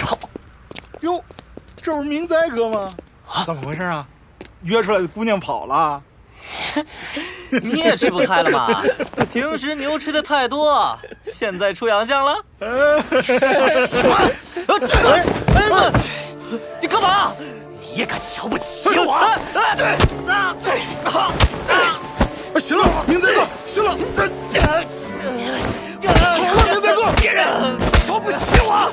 操！哟，这不是明哉哥吗？啊，怎么回事啊？约出来的姑娘跑了？你也吃不开了吧？平时牛吃的太多，现在出洋相了？什么？你干嘛？你也敢瞧不起我？行了，明哉哥，行了，好了，明哉哥，别人瞧不起我。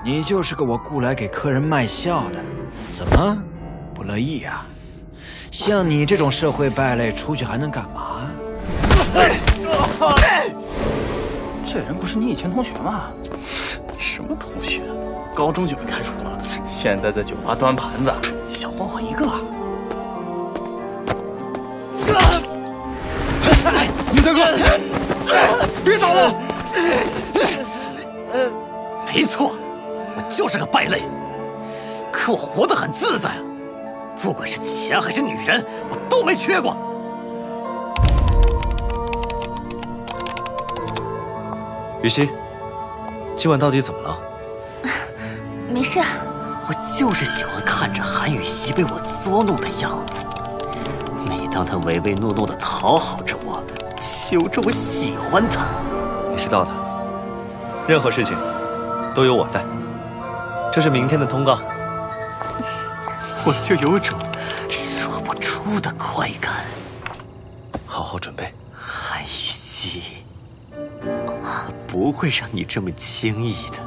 你就是个我雇来给客人卖笑的，怎么不乐意啊？像你这种社会败类，出去还能干嘛？这人不是你以前同学吗？什么同学？高中就被开除了，现在在酒吧端盘子，小混混一个。明哉哥，别打了！没错，我就是个败类，可我活得很自在啊。不管是钱还是女人，我都没缺过。雨熙，今晚到底怎么了？没事啊。我就是喜欢看着韩雨熙被我捉弄的样子。每当她唯唯诺诺地讨好着我，求着我喜欢她，你知道的，任何事情都有我在。这是明天的通告。我就有种说不出的快感。好好准备。韩雨熙，我不会让你这么轻易的